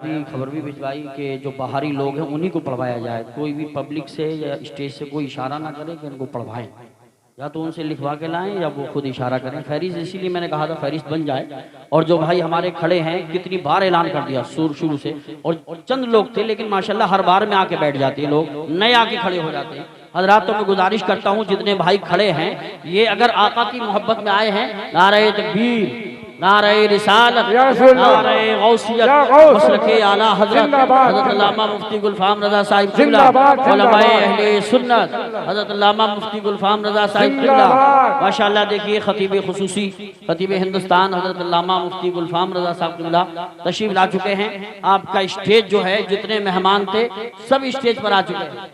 खबर भी भिजवाई कि जो बाहरी लोग हैं उन्हीं को पढ़वाया जाए, कोई भी पब्लिक से या स्टेज से कोई इशारा ना करे कि इनको पढ़वाएं, या तो उनसे लिखवा के लाएं या वो खुद इशारा करें। फहरिस्त इसीलिए मैंने कहा था फहरिस्त बन जाए। और जो भाई हमारे खड़े हैं, कितनी बार ऐलान कर दिया शुरू से, और चंद लोग थे लेकिन माशाल्लाह हर बार में आके बैठ जाते हैं, लोग नए आके खड़े हो जाते हैं। हजरात, तो मैं गुजारिश करता हूँ जितने भाई खड़े हैं, ये अगर आका की मोहब्बत में आए हैं, नारे तकबीर, नारे रिसालत, नारे गौसियत, मसलके आला हजरत हजरत अल्लामा मुफ्ती गुलफाम रज़ा साहिब क़िबला, उलमाए अहले सुन्नत हजरत अल्लामा मुफ्ती गुलफाम रज़ा साहिब क़िबला, माशाअल्लाह। देखिए खतीब खुसूसी, खतीब हिंदुस्तान हजरत अल्लामा मुफ्ती गुलफाम रज़ा साहिब क़िबला तशरीफ ला चुके हैं। आपका स्टेज जो है, जितने मेहमान थे सब स्टेज पर आ चुके हैं,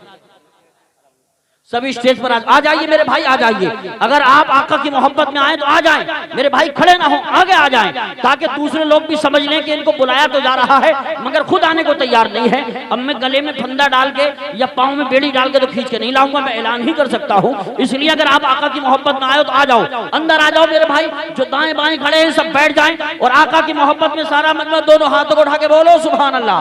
सभी स्टेज पर आ जाइए मेरे भाई, आ जाइए। अगर आप आका की मोहब्बत में आए तो आ जाएं मेरे भाई, खड़े ना हो, आगे आ जाएं, ताकि दूसरे लोग भी समझ लें कि इनको बुलाया तो जा रहा है मगर खुद आने को तैयार नहीं है। अब मैं गले में फंदा डाल के या पाँव में बेड़ी डाल के तो खींच के नहीं लाऊंगा, मैं ऐलान ही कर सकता हूँ। इसलिए अगर आप आका की मोहब्बत में आए तो आ जाओ, अंदर आ जाओ मेरे भाई। जो दाएं बाएं खड़े हैं सब बैठ जाएं, और आका की मोहब्बत में सारा मतलब दोनों हाथों को उठा के बोलो सुभान अल्लाह।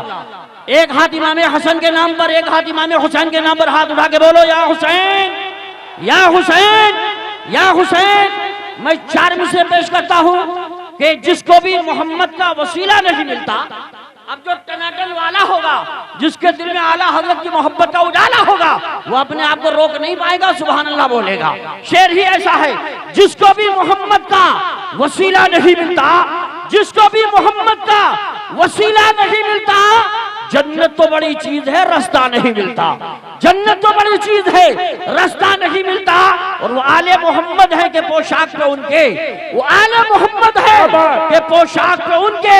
एक हाथ इमाम हसन के नाम पर, एक हाथ इमाम हुसैन के नाम पर, हाथ उठा के बोलो या हुसैन, या हुसैन, या हुसैन। मैं 4 मिसरे पेश करता हूँ कि जिसको भी मोहम्मद का वसीला नहीं मिलता, अब जो टनाटन वाला होगा, जिसके दिल में आला हजरत की मोहब्बत का उजाला होगा, वो अपने आप को रोक नहीं पाएगा, सुभान अल्लाह बोलेगा। शेर ही ऐसा है, जिसको भी मोहम्मद का वसीला नहीं मिलता, जिसको भी मोहम्मद का वसीला नहीं मिलता, जन्नत तो बड़ी चीज है, रास्ता नहीं मिलता। जन्नत तो बड़ी चीज है, रास्ता नहीं मिलता। और वो आले मोहम्मद है कि पोशाक पे उनके, वो आले मोहम्मद है कि पोशाक पे उनके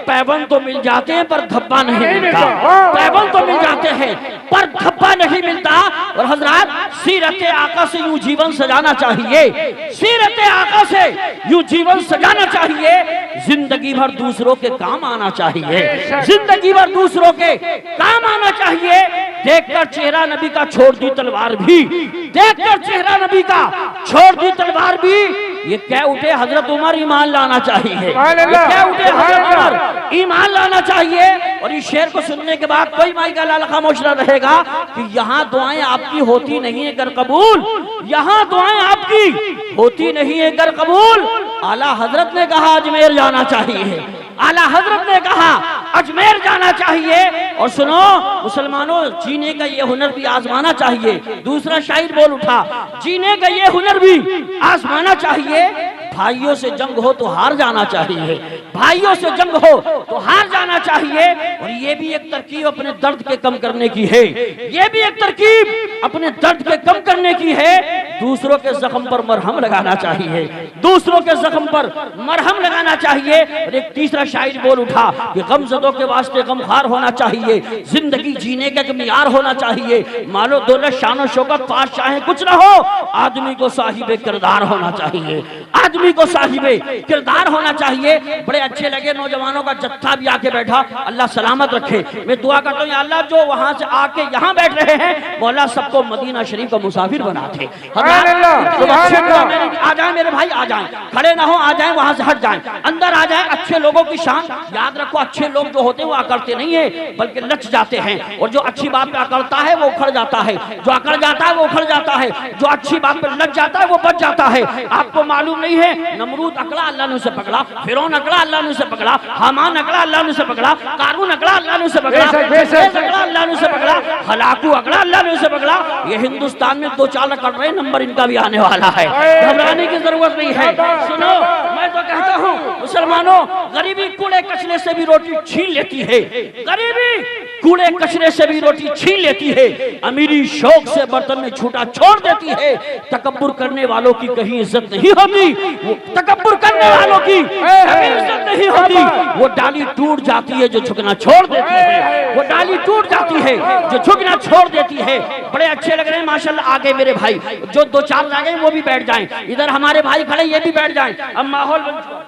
पैबंद तो मिल जाते हैं पर धब्बा नहीं मिलता। पैबंद तो मिल जाते हैं पर धब्बा नहीं मिलता। और हजरात, सीरत आका से यूं जीवन सजाना चाहिए, सीरत आका से यूं जीवन सजाना चाहिए। जिंदगी भर दूसरों के काम आना चाहिए, जिंदगी भर दूसरों के काम आना चाहिए। देखकर चेहरा नबी का छोड़ दी तलवार भी, देखकर चेहरा नबी का छोड़ दी तलवार भी। ये कह उठे हजरत उमर ईमान लाना चाहिए, ये कह उठे हजरत उमर ईमान लाना चाहिए। और इस शेर को सुनने के बाद कोई माई का लाल खामोश न रहेगा कि यहाँ दुआएं आपकी होती नहीं है कर कबूल, यहाँ दुआएं आपकी होती नहीं है कर कबूल। आला हजरत ने कहा अजमेर जाना चाहिए, आला हजरत ने कहा अजमेर जाना चाहिए। और सुनो मुसलमानों, जीने का ये हुनर भी आजमाना चाहिए। दूसरा शायर बोल उठा, जीने का ये हुनर भी आजमाना चाहिए। भाइयों से जंग हो तो हार जाना चाहिए, भाइयों से जंग हो तो हार जाना चाहिए। और ये भी एक तरकीब अपने दर्द के कम करने की है, ये भी एक तरकीब अपने दर्द के कम करने की है। दूसरों के जख्म पर मरहम लगाना चाहिए, दूसरों के जख्म पर मरहम लगाना चाहिए। और एक तीसरा शायर बोल उठा कि गमज़दों के वास्ते गमखार होना चाहिए, जिंदगी जीने का एक मियार होना चाहिए। मालो दौलत शान शौकत पास चाहे कुछ ना हो, आदमी को साहिबे किरदार होना चाहिए, आदमी को साहिबे किरदार होना चाहिए। बड़े अच्छे लगे, नौजवानों का जत्था भी आके बैठा, अल्लाह सलामत रखे। मैं दुआ करता हूँ अल्लाह जो वहां से आके यहाँ बैठ रहे हैं, मौला सबको मदीना शरीफ का मुसाफिर बना थे। आ जाए मेरे भाई, आ जाए, खड़े ना हो, आ जाए, वहां से हट जाए, अंदर आ जाए। अच्छे लोगों की शान याद रखो, अच्छे लोग जो होते हैं वो अकड़ते नहीं है बल्कि लच जाते हैं। और जो अच्छी बात पे अकड़ता है वो उखड़ जाता है, जो अकड़ जाता है वो उखड़ जाता है, जो अच्छी बात पे लग जाता है वो बच जाता है। आपको मालूम नहीं है, नमरूद अकड़ा अल्लाह ने उसे पकड़ा, फिरौन अकड़ा अल्लाह ने उसे पकड़ा, हामान अकड़ा अल्लाह ने उसे पकड़ा, कारून अकड़ा अल्लाह ने उसे पकड़ा, अकड़ा अल्लाह ने उसे पकड़ा, हलाकू अकड़ा अल्लाह ने उसे पकड़ा। ये हिंदुस्तान में 2-4 अकड़ रहे, नंबर इनका भी आने वाला है, घबराने की जरूरत नहीं है। सुनो, मैं तो कहता हूँ मुसलमानों, गरीबी कूड़े कचरे से भी रोटी छीन लेती है, गरीबी कूड़े कचरे से भी रोटी छीन लेती है, अमीरी शौक से बर्तन में छूटा छोड़ देती है। तकब्बुर करने वालों की कहीं इज्जत नहीं होती, वो तकब्बुर करने वालों की कहीं इज्जत नहीं होती। वो डाली टूट जाती है जो झुकना छोड़ देती है, वो डाली टूट जाती है जो झुकना छोड़ देती है। बड़े अच्छे लग रहे हैं माशाल्लाह। आगे मेरे भाई जो 2-4 रह गए वो भी बैठ जाएं, इधर हमारे भाई खड़े ये भी बैठ जाएं। अब माहौल बन चुका,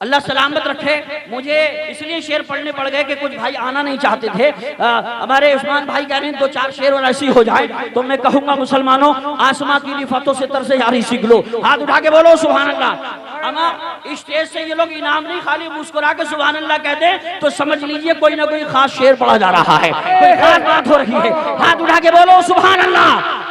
अल्लाह सलामत रखे। मुझे इसलिए शेर पढ़ने पड़ गए कि कुछ भाई आना नहीं चाहते थे। हमारे उस्मान भाई कह रहे हैं 2-4 शेर और ऐसी हो जाए, तो मैं कहूंगा मुसलमानों आसमां की रिफतों से तरस यारी सीख लो। हाथ उठा के बोलो सुभान अल्लाह। अमा स्टेज से ये लोग इनाम नहीं, खाली मुस्कुरा के सुभान अल्लाह कह दे तो समझ लीजिए कोई ना कोई खास शेर पढ़ा जा रहा है, कोई खास बात हो रही है। हाथ उठा के बोलो सुभान अल्लाह।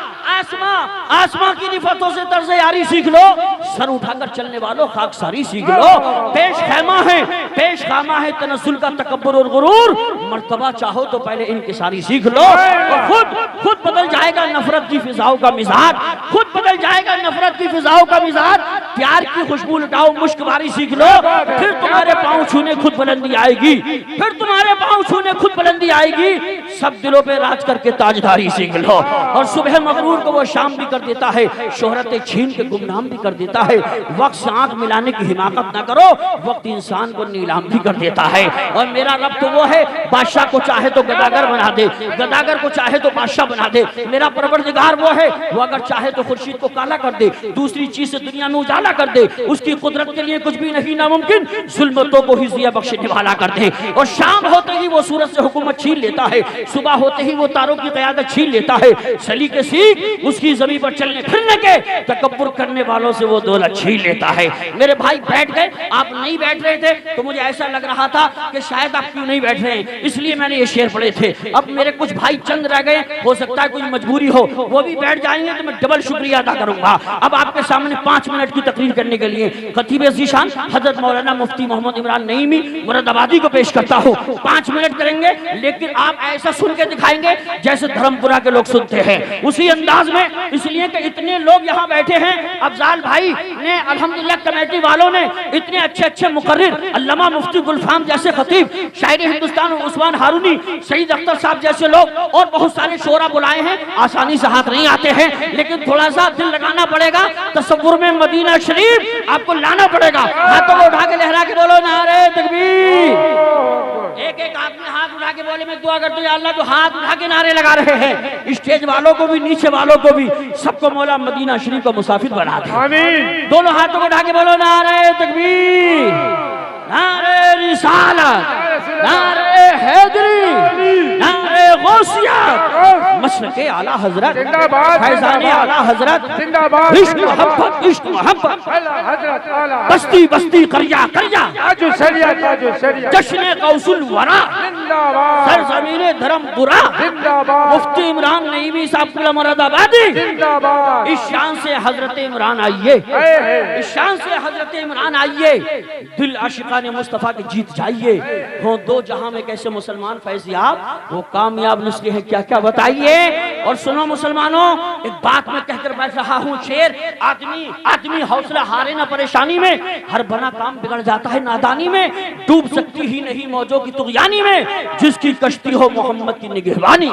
आसमां की रिफतों से तर्ज यारी सीख लो, सर उठाकर चलने वालों खाकसारी सीख लो। पेश खामा है तनस्सुल का तकब्बुर और गुरूर, मर्तबा चाहो तो पहले इनकिसारी सीख लो। और खुद बदल जाएगा नफरत की फिजाओं का मिजाज, खुद बदल जाएगा नफरत की फिजाओं का मिजाज। प्यार की खुशबू लुटाओ, मुश्कबारी सीख लो, फिर तुम्हारे पाँव छूने खुद बुलंदी आएगी, फिर तुम्हारे पाँव छूने खुद बुलंदी आएगी। सब दिलों पे राज करके ताजदारी सीख लो। और सुबह मगरूर को वो शाम भी कर देता है, शोहरत छीन के गुमनाम भी कर देता है। वक्त से आंख मिलाने की हिमाकत ना करो, वक्त इंसान को नीलाम भी कर देता है। और मेरा रब तो वो है, बादशाह को चाहे तो गदागर बना दे, गदागर को चाहे तो बादशाह बना दे। मेरा परवरदिगार वो है, वो अगर चाहे तो खुर्शीद को काला कर दे, दूसरी चीज से दुनिया में उजाला कर दे। उसकी कुदरत के लिए कुछ भी नहीं नामुमकिन, जुल्मतों को ही जिया बख्शने वाला कर दे। और शाम होते ही वो सूरज से हुकूमत छीन लेता है, सुबह होते ही वो तारों की क़यादत छीन लेता है। सली के सीख उसकी जमीन पर चलने फिरने के, तकब्बुर करने वालों से वो दौलत छीन लेता है। मेरे भाई बैठ गए, आप नहीं बैठ रहे थे तो मुझे ऐसा लग रहा था कि शायद आप क्यों नहीं बैठ रहे हैं, इसलिए मैंने ये शेर पढ़े थे। अब मेरे कुछ भाई चंद रह गए, हो सकता है कोई मजबूरी हो, वो भी बैठ जाएंगे तो मैं डबल शुक्रिया अदा करूंगा। अब आपके सामने 5 मिनट की तकरीर करने के लिए खतीब ज़ीशान हजरत मौलाना मुफ्ती मोहम्मद इमरान नईमी मुरादाबादी को पेश करता हूँ। 5 मिनट करेंगे, लेकिन आप ऐसा सुन के दिखाएंगे जैसे धर्मपुरा के लोग सुनते हैं, उसी अंदाज में। इसलिए कि इतने लोग यहाँ बैठे हैं, अफजाल भाई ने, अल्हम्दुलिल्लाह कमेटी वालों ने इतने अच्छे मुकर्रिर, अल्लामा मुफ्ती गुलफाम जैसे खतीब, शायर हिंदुस्तान उस्मान हारूनी, सईद अख्तर साहब जैसे लोग और बहुत सारे शोरा बुलाए हैं। आसानी से हाथ नहीं आते हैं, लेकिन थोड़ा सा दिल लगाना पड़ेगा, तसव्वुर में मदीना शरीफ आपको लाना पड़ेगा। हाथों को उठा के लहरा के बोलो नारे तकबीर। एक आदमी हाथ उठा के बोले मैं दुआ करता हूं या अल्लाह, जो हाथ उठा के नारे लगा रहे हैं, स्टेज वालों को भी नीचे वालों को भी, सबको मौला मदीना शरीफ का मुसाफिर बना दे। आमीन। दोनों हाथों को उठा के बोलो नारे तकबीर, नारे रिसालत, नारे हैदरी, नारे गौसियत, मशरक़े आला हजरत, फैज़ाने आला हजरत, इश्क मोहब्बत, इश्क मोहब्बत, बस्ती बस्ती करिया करिया, जश्न कौसुल वरा, सरज़मीने धर्म बुरा, मुफ्ती इमरान नईमी साहब मुरादाबादी। इस शान से हजरत इमरान आइए, इस शान से हजरत इमरान आइए, दिल आशिकाने मुस्तफ़ा के जीत जाइए। हो दो जहां में कैसे मुसलमान फैज़याब, वो कामयाब नुस्खे हैं क्या क्या बताइए। और सुनो मुसलमानों, एक बात मैं कहकर बैठ रहा हूँ, शेर आदमी हौसला हारे ना परेशानी में, हर बना काम बिगड़ जाता है नादानी में, डूब सकती ही नहीं मौजों की तुग़यानी में, जिसकी कश्ती हो मोहम्मद की निगहबानी।